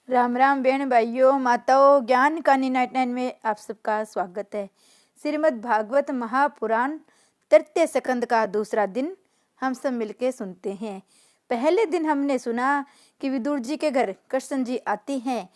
राम राम बहन भाइयों माताओं, ज्ञान कहानी 99 में आप सबका स्वागत है। श्रीमद् भागवत महापुराण तृतीय स्कंद का दूसरा दिन हम सब मिलके सुनते हैं। पहले दिन हमने सुना कि विदुर जी के घर कृष्ण जी आते हैं।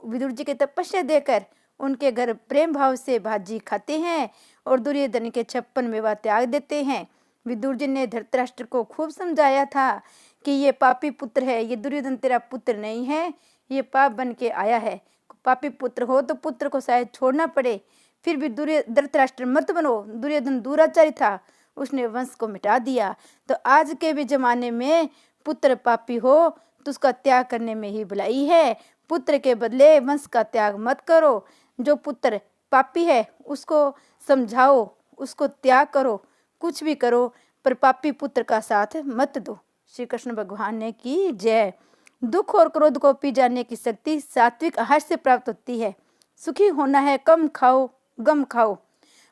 विदुर जी की तपस्या देकर उनके घर प्रेम भाव से भाजी खाते हैं और दुर्योधन के 56 मेवा त्याग देते हैं। विदुर जी ने धृतराष्ट्र को खूब समझाया था कि ये पापी पुत्र है, ये दुर्योधन तेरा पुत्र नहीं है, ये पाप बन के आया है। पापी पुत्र हो तो पुत्र को शायद छोड़ना पड़े, फिर भी धृतराष्ट्र मत बनो। दुर्योधन दुराचारी था, उसने वंश को मिटा दिया। तो आज के भी जमाने में पुत्र पापी हो तो उसका त्याग करने में ही भलाई है। पुत्र के बदले वंश का त्याग मत करो। जो पुत्र पापी है उसको समझाओ, उसको त्याग करो, कुछ भी करो, पर पापी पुत्र का साथ मत दो। श्री कृष्ण भगवान ने की जय। दुख और क्रोध को पी जाने की शक्ति सात्विक आहार से प्राप्त होती है। सुखी होना है, कम खाओ, गम खाओ।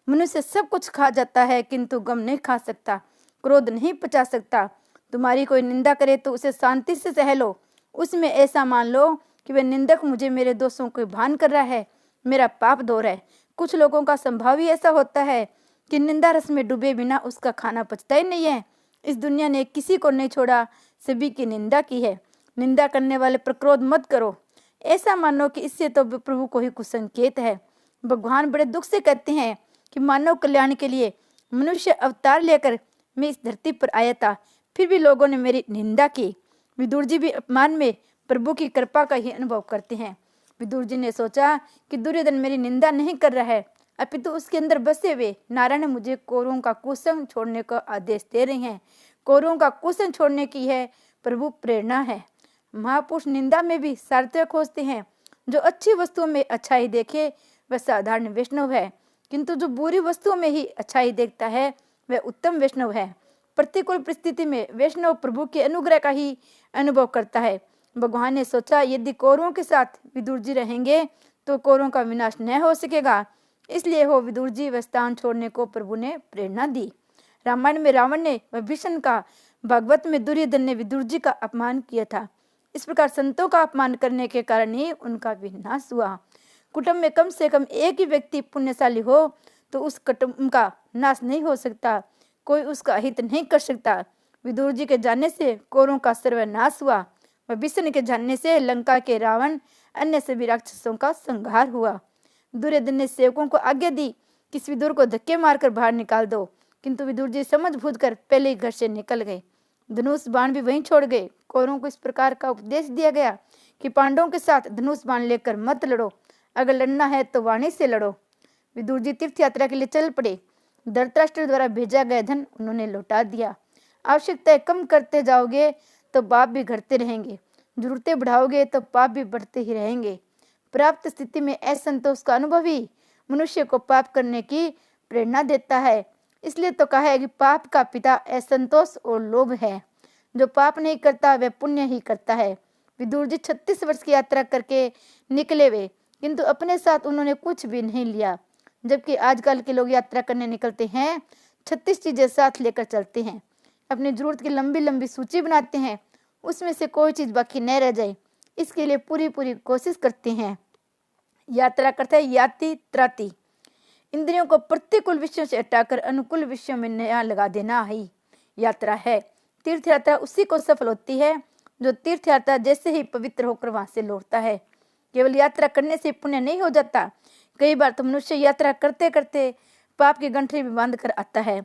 मनुष्य सब कुछ खा जाता है किंतु गम नहीं खा सकता, क्रोध नहीं पचा सकता। तुम्हारी कोई निंदा करे तो उसे शांति से सह लो। उसमें ऐसा मान लो कि वह निंदक मुझे मेरे दोषों को भान कर रहा है, मेरा पाप धो रहा है। कुछ लोगों का स्वभाव ही ऐसा होता है कि निंदा रस में डूबे बिना उसका खाना पचता ही नहीं है। इस दुनिया ने किसी को नहीं छोड़ा, सभी की निंदा की है। निंदा करने वाले पर क्रोध मत करो। ऐसा मानो कि इससे तो प्रभु को ही कुछ संकेत है। भगवान बड़े दुख से कहते हैं कि मानव कल्याण के लिए मनुष्य अवतार लेकर मैं इस धरती पर आया था, फिर भी लोगों ने मेरी निंदा की। विदुर जी भी अपमान में प्रभु की कृपा का ही अनुभव करते हैं। विदुर जी ने सोचा कि दुर्योधन मेरी निंदा नहीं कर रहा है, अपितु उसके अंदर बसे हुए नारायण मुझे कौरवों का कुसंग छोड़ने का आदेश दे रहे हैं। कौरवों का कुसंग छोड़ने की है प्रभु प्रेरणा है। महापुरुष निंदा में भी सार्थक खोजते हैं। जो अच्छी वस्तुओं में अच्छाई देखे वह साधारण वैष्णव है, किंतु जो बुरी वस्तुओं में ही अच्छाई देखता है वह उत्तम वैष्णव है। प्रतिकूल परिस्थिति में वैष्णव प्रभु के अनुग्रह का ही अनुभव करता है। भगवान ने सोचा यदि कौरवों के साथ विदुर जी रहेंगे तो कौरवों का विनाश न हो सकेगा, इसलिए हो विदुर जी व स्थान छोड़ने को प्रभु ने प्रेरणा दी। रामायण में रावण ने व भीषण का, भागवत में दुर्योधन ने विदुर जी का अपमान किया था। इस प्रकार संतों का अपमान करने के कारण ही उनका विनाश हुआ। कुटुंब में कम से कम एक ही व्यक्ति पुण्यशाली हो तो उस कुटुंब का नाश नहीं हो सकता, कोई उसका हित नहीं कर सकता। विदुर जी के जाने से कौरवों का सर्वनाश हुआ व भीषण के जानने से लंका के रावण अन्य सभी राक्षसों का संहार हुआ। दुर्योधन ने सेवकों को आज्ञा दी कि इस विदुर को धक्के मारकर बाहर निकाल दो, किंतु विदुर जी समझ बूझ कर पहले ही घर से निकल गए। धनुष बाण भी वहीं छोड़ गए। कौरवों को इस प्रकार का उपदेश दिया गया कि पांडवों के साथ धनुष बाण लेकर मत लड़ो, अगर लड़ना है तो वाणी से लड़ो। विदुर जी तीर्थ यात्रा के लिए चल पड़े। धृतराष्ट्र द्वारा भेजा गया धन उन्होंने लौटा दिया। आवश्यकताएं कम करते जाओगे तो पाप भी घटते रहेंगे, जरूरतें बढ़ाओगे तो पाप भी बढ़ते ही रहेंगे। प्राप्त स्थिति में असंतोष का अनुभव ही मनुष्य को पाप करने की प्रेरणा देता है। इसलिए तो कहा है कि पाप का पिता असंतोष और लोभ है। जो पाप नहीं करता वह पुण्य ही करता है। विदुर जी 36 वर्ष की यात्रा करके निकले वे, किंतु अपने साथ उन्होंने कुछ भी नहीं लिया, जबकि आजकल के लोग यात्रा करने निकलते हैं 36 चीजें साथ लेकर चलते हैं। अपनी जरूरत की लंबी लंबी सूची बनाते हैं, उसमें से कोई चीज बाकी न रह जाए, इसके लिए पूरी पूरी कोशिश करते हैं। यात्रा करते हैं याति त्राति। इंद्रियों को प्रतिकूल विषयों से हटाकर अनुकूल विषयों में नया लगा देना ही यात्रा है। तीर्थ यात्रा उसी को सफल होती है जो तीर्थ यात्रा जैसे ही पवित्र होकर वहां से लौटता है। केवल यात्रा करने से पुण्य नहीं हो जाता, कई बार तो मनुष्य यात्रा करते करते पाप की गंठरी में बांध कर आता है।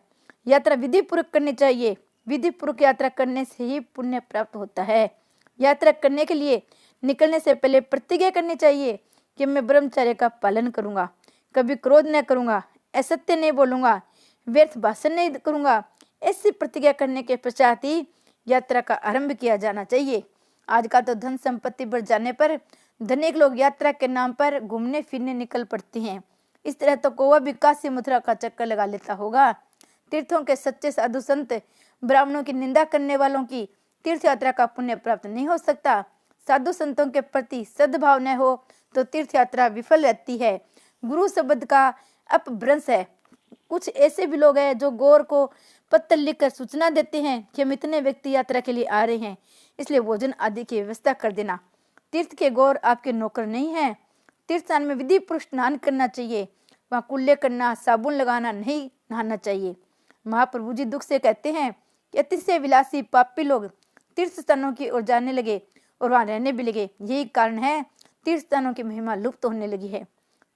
यात्रा विधि पूर्वक करनी चाहिए। विधि पूर्वक यात्रा करने से ही पुण्य प्राप्त होता है। यात्रा करने के लिए निकलने से पहले प्रतिज्ञा करनी चाहिए कि मैं ब्रह्मचर्य का पालन करूंगा, कभी क्रोध न करूंगा, असत्य नहीं बोलूंगा, व्यर्थ भाषण नहीं करूंगा। ऐसी प्रतिज्ञा करने के पश्चात ही यात्रा का आरंभ किया जाना चाहिए। आज का तो धन संपत्ति बढ़ जाने पर धनिक लोग यात्रा के नाम पर घूमने फिरने निकल पड़ते हैं। इस तरह तो कौवा भी काशी मथुरा का चक्कर लगा लेता होगा। तीर्थों के सच्चे साधु संत ब्राह्मणों की निंदा करने वालों की तीर्थ यात्रा का पुण्य प्राप्त नहीं हो सकता। साधु संतों के प्रति सद्भाव न हो तो तीर्थ यात्रा विफल रहती है। गुरु शब्द का अपभ्रंश है। कुछ ऐसे भी लोग हैं जो गौर को पत्र लिखकर सूचना देते हैं कि हम इतने व्यक्ति यात्रा के लिए आ रहे हैं, इसलिए भोजन आदि की व्यवस्था कर देना। तीर्थ के गौर आपके नौकर नहीं हैं। तीर्थ स्थान में विधि पुरुष स्नान करना चाहिए, वहाँ कुल्ले करना, साबुन लगाना नहीं, नहाना चाहिए। महाप्रभु जी दुख से कहते हैं कि अतिशय विलासी पापी लोग तीर्थ स्थानों की ओर जाने लगे और वहाँ रहने भी लगे। यही कारण है तीर्थ स्थानों की महिमा लुप्त होने लगी है।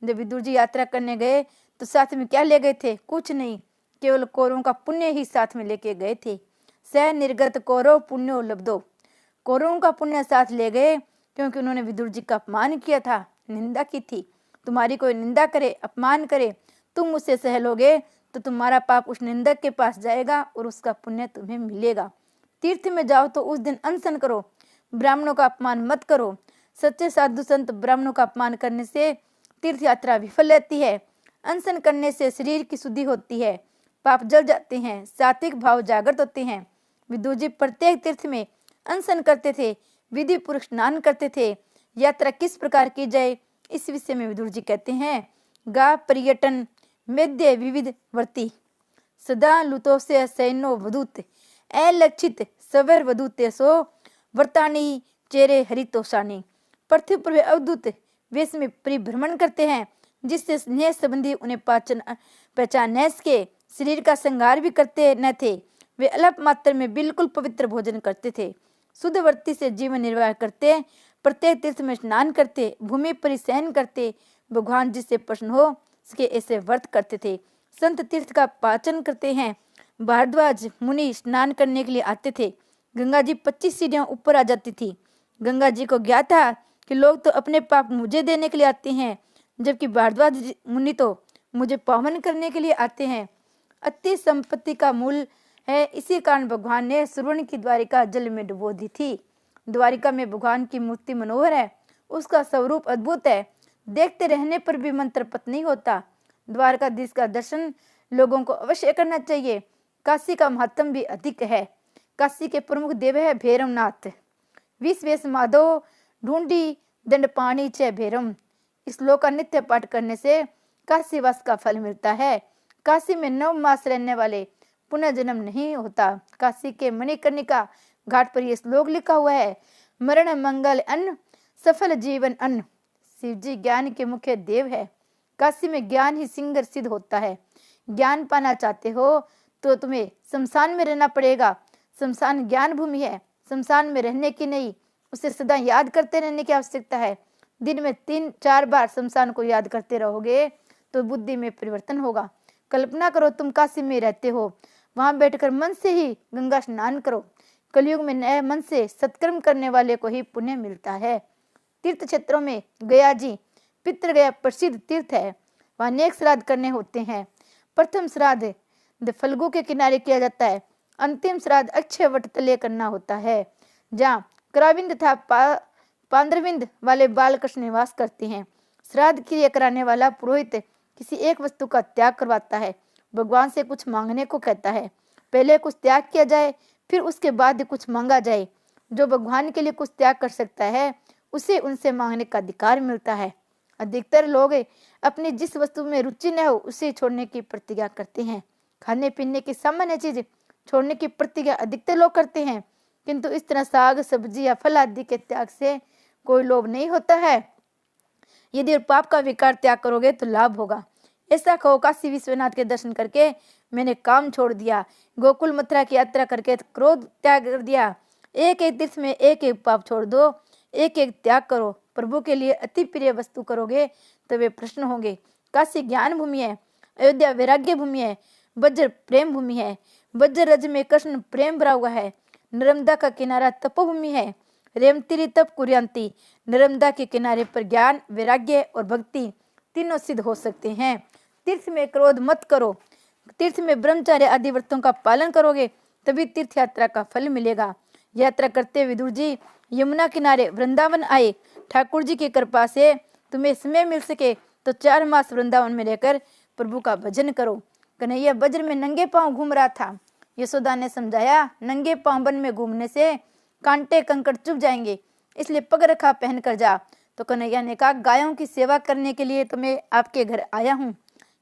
जब विदुर जी यात्रा करने गए तो साथ में क्या ले गए थे? कुछ नहीं, केवल कौरवों का पुण्य ही साथ में लेके गए थे। स निर्गत कौरव पुण्यो लब्धो, कौरवों का पुण्य साथ ले गए, क्योंकि उन्होंने विदुर जी का अपमान किया था, निंदा की थी। तुम्हारी कोई निंदा करे, अपमान करे, तुम उससे सह लोगे तो तुम्हारा पाप उस निंदक के पास जाएगा और उसका पुण्य तुम्हें मिलेगा। तीर्थ में जाओ तो उस दिन अनशन करो, ब्राह्मणों का अपमान मत करो। सच्चे साधु संत ब्राह्मणों का अपमान करने से तीर्थ यात्रा विफल रहती है। अनशन करने से शरीर की शुद्धि होती है, पाप जल जाते हैं, सात्विक भाव जागृत होते हैं। विदुर जी प्रत्येक तीर्थ में अनशन करते थे, विधि पुरुष स्नान करते थे। यात्रा किस प्रकार की जाए, इस विषय में विदुर जी कहते हैं, गा पर्यटन मेद्य विविध वर्ती, सदा लुतो से सैनो वधुत, अलक्षित सवर वधुते सो वर्तानी चेरे हरितोषानी। पृथ्वी पर अवधूत वेश में परिभ्रमण करते हैं, जिससे स्नेह संबंधी उन्हें पहचान न सके। शरीर का श्रृंगार भी करते न थे, वे अल्प मात्रा में बिल्कुल पवित्र भोजन करते थे, शुद्ध वृत्ति से जीवन निर्वाह करते, प्रत्येक तीर्थ में स्नान करते, भूमि पर शयन करते, भगवान जिससे प्रसन्न हो सके ऐसे व्रत करते थे। संत तीर्थ का पाचन करते हैं। भारद्वाज मुनि स्नान करने के लिए आते थे। गंगा जी 25 सीढ़ियां ऊपर आ जाती थी। गंगा जी को ज्ञात था कि लोग तो अपने पाप मुझे देने के लिए आते हैं, जबकि भारद्वाज मुनि तो मुझे पावन करने के लिए आते हैं। अति संपत्ति का मूल है, इसी कारण भगवान ने श्रवण की द्वारिका जल में डुबो दी थी। द्वारिका में भगवान की मूर्ति मनोहर है, उसका स्वरूप अद्भुत है, देखते रहने पर भी मन तृप्त नहीं होता। द्वारकाधीश का दर्शन लोगों को अवश्य करना चाहिए। काशी का महत्व भी अधिक है। काशी के प्रमुख देव है भैरवनाथ। विश्वेश माधव ढूंढी दंडपाणी च भैरव, इस श्लोक का नित्य पाठ करने से काशीवास का फल मिलता है। काशी में 9 मास रहने वाले पुनः जन्म नहीं होता। काशी के मणिकर्णिका घाट पर यह श्लोक लिखा हुआ है, मरण मंगल अन्न सफल जीवन अन्न। शिव जी ज्ञान के मुख्य देव है। काशी में ज्ञान ही सिंगर सिद्ध होता है। ज्ञान पाना चाहते हो तो तुम्हें शमशान में रहना पड़ेगा। शमशान ज्ञान भूमि है, शमशान में रहने की नहीं, उसे सदा याद करते रहने की आवश्यकता है। दिन में 3-4 बार शमशान को याद करते रहोगे तो बुद्धि में परिवर्तन होगा। कल्पना करो तुम काशी में रहते हो, वहां बैठकर मन से ही गंगा स्नान करो। कलयुग में नए मन से सत्कर्म करने वाले को ही पुण्य मिलता है। तीर्थ क्षेत्रों में गया जी पितृगया प्रसिद्ध तीर्थ है, वहाँ अनेक श्राद्ध करने होते हैं। प्रथम श्राद्ध फल्गु के किनारे किया जाता है। अंतिम श्राद्ध अक्षय वट तले करना होता है, जहाँ कराविंद तथा पांद्रविंद वाले बालकृष्ण निवास करते हैं। श्राद्ध क्रिया कराने वाला पुरोहित किसी एक वस्तु का त्याग करवाता है, भगवान से कुछ मांगने को कहता है। पहले कुछ त्याग किया जाए, फिर उसके बाद कुछ मांगा जाए। जो भगवान के लिए कुछ त्याग कर सकता है उसे उनसे मांगने का अधिकार मिलता है। अधिकतर लोग अपनी जिस वस्तु में रुचि न हो उसे छोड़ने की प्रतिज्ञा करते हैं। खाने पीने की सामान्य चीज छोड़ने की प्रतिज्ञा अधिकतर लोग करते हैं, किंतु इस तरह साग सब्जी या फल आदि के त्याग से कोई लोभ नहीं होता है। यदि पाप का विकार त्याग करोगे तो लाभ होगा। ऐसा कहो, काशी विश्वनाथ के दर्शन करके मैंने काम छोड़ दिया, गोकुल मथुरा की यात्रा करके क्रोध त्याग कर दिया। एक एक तीर्थ में एक एक पाप छोड़ दो, एक एक त्याग करो। प्रभु के लिए अति प्रिय वस्तु करोगे तो वे प्रश्न होंगे। काशी ज्ञान भूमि है, अयोध्या वैराग्य भूमि है, वज्र प्रेम भूमि है। वज्र रज में कृष्ण प्रेम भरा हुआ है। नर्मदा का किनारा तपोभूमि है। रेमतिरी तप कुरियंती, नर्मदा के किनारे पर ज्ञान वैराग्य और भक्ति तीनों सिद्ध हो सकते हैं। तीर्थ में क्रोध मत करो। तीर्थ में ब्रह्मचर्य आदि व्रतों का पालन करोगे तभी तीर्थ यात्रा का फल मिलेगा। यात्रा करते विदुर जी यमुना किनारे वृंदावन आए। ठाकुर जी की कृपा से तुम्हें समय मिल सके तो 4 मास वृंदावन में रहकर प्रभु का भजन करो। कन्हैया वज्र में नंगे पांव घूम रहा था। यशोदा ने समझाया, नंगे पांव वन में घूमने से कांटे कंकड़ चुभ जाएंगे, इसलिए पगरखा पहनकर जा। तो कन्हैया ने कहा, गायों की सेवा करने के लिए तो मैं आपके घर आया हूँ।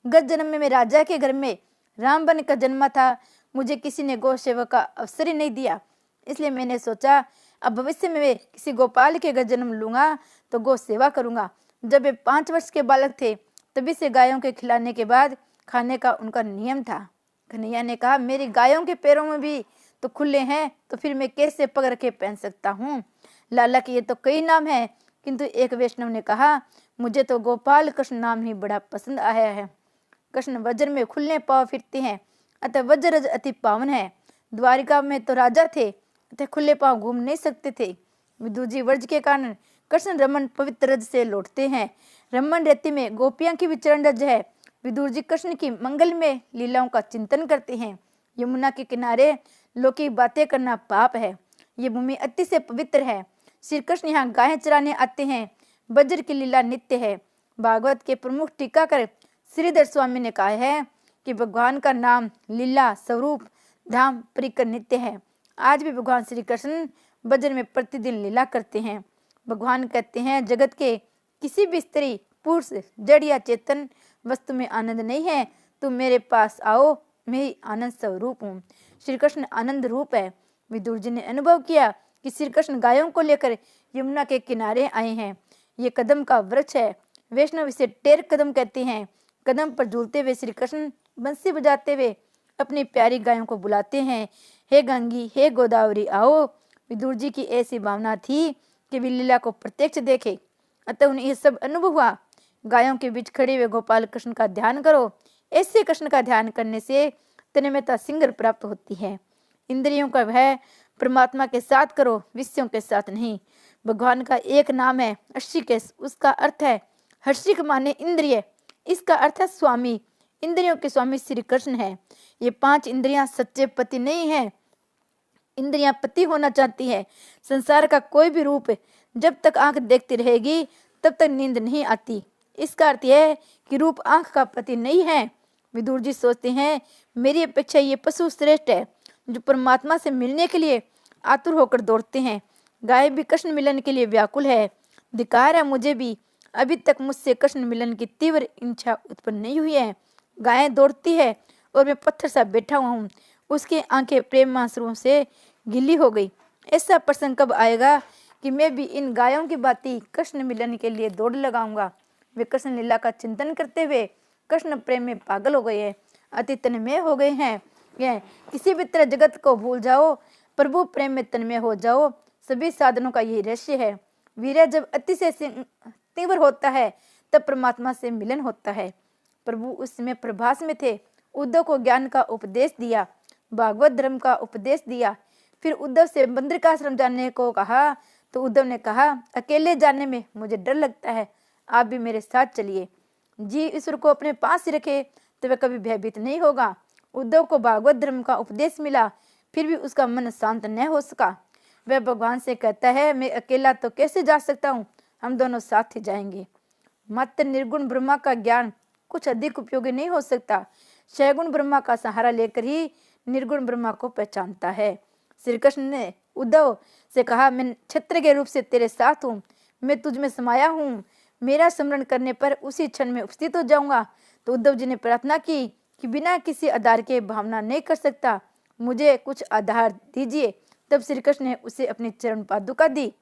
गत जन्म में मैं राजा के घर में राम बन कर जन्मा था। मुझे किसी ने गौ सेवा का अवसर ही नहीं दिया, इसलिए मैंने सोचा अब भविष्य में वे किसी गोपाल के अगर जन्म लूंगा तो गौ सेवा करूंगा। जब वे 5 वर्ष के बालक थे तभी से गायों के खिलाने के बाद खाने का उनका नियम था। कन्हैया ने कहा, मेरी गायों के पैरों में भी तो खुले हैं, तो फिर मैं कैसे पकड़ के पहन सकता हूँ। लाला के ये तो कई नाम है, किंतु एक वैष्णव ने कहा, मुझे तो गोपाल कृष्ण नाम ही बड़ा पसंद आया है। कृष्ण वज्र में खुले पांव फिरते हैं, अतः वज्रज अति पावन है। द्वारिका में तो राजा थे, अतः खुले पांव घूम नहीं सकते थे। विदुर जी वर्ज के कारण कृष्ण रमन पवित्र रज से लौटते हैं। रमन रेती में गोपियां की विचरण रज है। विदुर जी कृष्ण की मंगल में लीलाओं का चिंतन करते हैं। यमुना के किनारे लौकिक बातें करना पाप है। ये भूमि अति से पवित्र है। श्री कृष्ण यहाँ गायें चराने आते हैं। वज्र की लीला नित्य है। भागवत के प्रमुख टीकाकार श्रीधर स्वामी ने कहा है कि भगवान का नाम, लीला, स्वरूप, धाम, परिकर नित्य है। आज भी भगवान श्री कृष्ण वज्र में प्रतिदिन लीला करते हैं। भगवान कहते हैं, जगत के किसी भी स्त्री, पुरुष, जड़ या चेतन वस्तु में आनंद नहीं है। तुम मेरे पास आओ, मैं ही आनंद स्वरूप हूँ। श्री कृष्ण आनंद रूप है। विदुर जी ने अनुभव किया कि श्री कृष्ण गायों को लेकर यमुना के किनारे आए हैं। ये कदम का वृक्ष है। वैष्णव इसे टेर कदम कहते हैं। कदम पर झूलते हुए श्री कृष्ण बंसी बजाते हुए अपनी प्यारी गायों को बुलाते हैं, हे गंगी, हे गोदावरी आओ। विदुर जी की ऐसी भावना थी कि वे लीला को प्रत्यक्ष देखे, अतः उन्हें यह सब अनुभव हुआ। गायों के बीच खड़े हुए गोपाल कृष्ण का ध्यान करो। ऐसे कृष्ण का ध्यान करने से तन्मयता शीघ्र प्राप्त होती है। इंद्रियों का भय परमात्मा के साथ करो, विषयों के साथ नहीं। भगवान का एक नाम है हर्षिकेश, उसका अर्थ है हर्षिक माने इंद्रिय, इसका अर्थ है स्वामी। इंद्रियों के स्वामी श्री कृष्ण है। ये 5 इंद्रियां सच्चे पति नहीं है। इंद्रियां पति होना चाहती है। संसार का कोई भी रूप जब तक आंख देखती रहेगी तब तक नींद नहीं आती। इसका अर्थ यह है कि रूप आंख का पति नहीं है। विदुर जी सोचते हैं, मेरी अपेक्षा ये पशु श्रेष्ठ है जो परमात्मा से मिलने के लिए आतुर होकर दौड़ते हैं। गाय भी कृष्ण मिलन के लिए व्याकुल है। धिक्कार है मुझे भी, अभी तक मुझसे कृष्ण मिलन की तीव्र इच्छा उत्पन्न नहीं हुई है। गाय दौड़ती है और मैं पत्थर सा बैठा हुआ हूँ। उसकी आंखें प्रेम आंसुओं से गीली हो गई। ऐसा प्रसंग कब आएगा कि मैं भी इन गायों की भांति कृष्ण मिलन के लिए दौड़ लगाऊंगा। वे कृष्ण लीला का चिंतन करते हुए कृष्ण प्रेम में पागल हो गए हैं, अति तन्मय हो गए हैं। यह किसी भी तरह जगत को भूल जाओ, प्रभु प्रेम में तन्मय हो जाओ। सभी साधनों का यही रहस्य है। वीर्य जब अति से तीव्र होता है तब परमात्मा से मिलन होता है। प्रभु उस समय प्रभास में थे। उद्धव को ज्ञान का उपदेश दिया, भागवत धर्म का उपदेश दिया। फिर उद्धव से बद्रिकाश्रम जाने को कहा तो उद्धव ने कहा, अकेले जाने में मुझे डर लगता है, आप भी मेरे साथ चलिए। जी ईश्वर को अपने पास ही रखे तो वह कभी भयभीत नहीं होगा। उद्धव को भागवत धर्म का उपदेश मिला, फिर भी उसका मन शांत न हो सका। वह भगवान से कहता है, मैं अकेला तो कैसे जा सकता हूँ, हम दोनों साथ ही जाएंगे। मात्र निर्गुण ब्रह्मा का ज्ञान कुछ अधिक उपयोगी नहीं हो सकता। शयगुण ब्रह्मा का सहारा लेकर ही निर्गुण ब्रह्मा को पहचानता है। श्री कृष्ण ने उद्धव से कहा, मैं छत्र के रूप से तेरे साथ हूँ, मैं तुझ में समाया हूँ। मेरा स्मरण करने पर उसी क्षण में उपस्थित हो जाऊंगा। तो उद्धव जी ने प्रार्थना की कि बिना किसी आधार के भावना नहीं कर सकता, मुझे कुछ आधार दीजिए। तब श्री कृष्ण ने उसे अपनी चरण पादुका दी।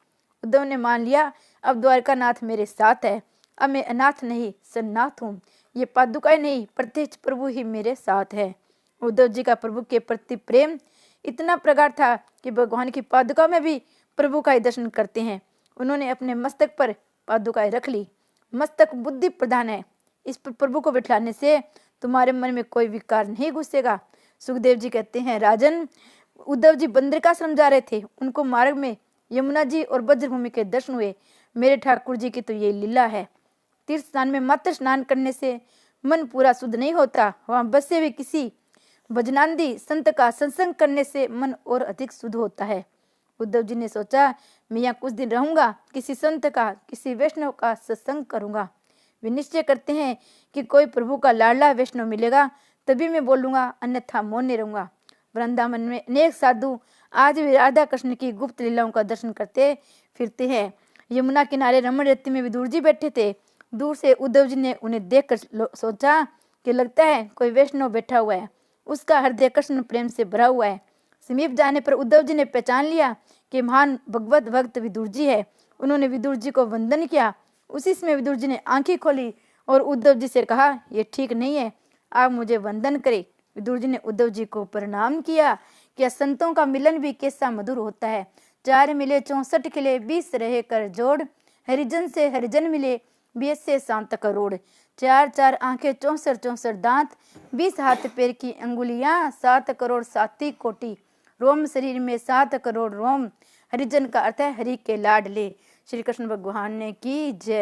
उद्धव ने मान लिया, अब द्वारकानाथ मेरे साथ है, अब मैं अनाथ नहीं सन्नाथ हूँ। ये पादुकाएं नहीं, प्रत्यक्ष प्रभु ही मेरे साथ है। उद्धव जी का प्रभु के प्रति प्रेम इतना प्रगाढ़ था कि भगवान की पादुका में भी प्रभु का ही दर्शन करते हैं। उन्होंने अपने मस्तक पर पादुकाएं रख ली। मस्तक बुद्धि प्रधान है, इस पर प्रभु को बिठाने से तुम्हारे मन में कोई विकार नहीं घुसेगा। सुखदेव जी कहते हैं, राजन, उद्धव जी बद्रिकाश्रम जा रहे थे, उनको मार्ग में यमुना जी और ब्रजभूमि के दर्शन हुए। मेरे ठाकुर जी की तो ये लीला है। तीर्थ स्नान में मात्र स्नान करने से मन पूरा शुद्ध नहीं होता, वहाँ बसे हुए किसी भजनांदी संत का सत्संग करने से मन और अधिक शुद्ध होता है। उद्धव जी ने सोचा, मैं यहाँ कुछ दिन रहूंगा, किसी संत का, किसी वैष्णव का सत्संग करूंगा। वे निश्चय करते हैं कि कोई प्रभु का लाडला वैष्णव मिलेगा तभी मैं बोलूंगा, अन्यथा मौन नहीं रहूंगा। वृंदावन में अनेक साधु आज भी राधा कृष्ण की गुप्त लीलाओं का दर्शन करते फिरते हैं। यमुना किनारे रमण रेती में विदुर जी बैठे थे। दूर से उद्धव जी ने उन्हें देखकर सोचा कि लगता है कोई वैष्णव बैठा हुआ है, उसका हृदय कृष्ण प्रेम से भरा हुआ है। समीप जाने पर उद्धव जी ने पहचान लिया के महान भगवत भक्त विदुर जी है। उन्होंने विदुर जी को वंदन किया। उसी समय विदुर जी ने आंखें खोली और उद्धव जी से कहा, ये ठीक नहीं है, आप मुझे वंदन करें। विदुर जी ने उद्धव जी को प्रणाम किया। क्या संतों का मिलन भी कैसा मधुर होता है। 4 मिले 64 खिले, 20 रहे कर जोड़, हरिजन से हरिजन मिले, 20 से शांत करोड़। 4 आंखें 64 दांत, 20 हाथ पैर की अंगुलियां, 7 करोड़ 7 कोटि रोम शरीर में, 7 करोड़ रोम। हरिजन का अर्थ है हरि के लाडले। श्री कृष्ण भगवान ने की जय।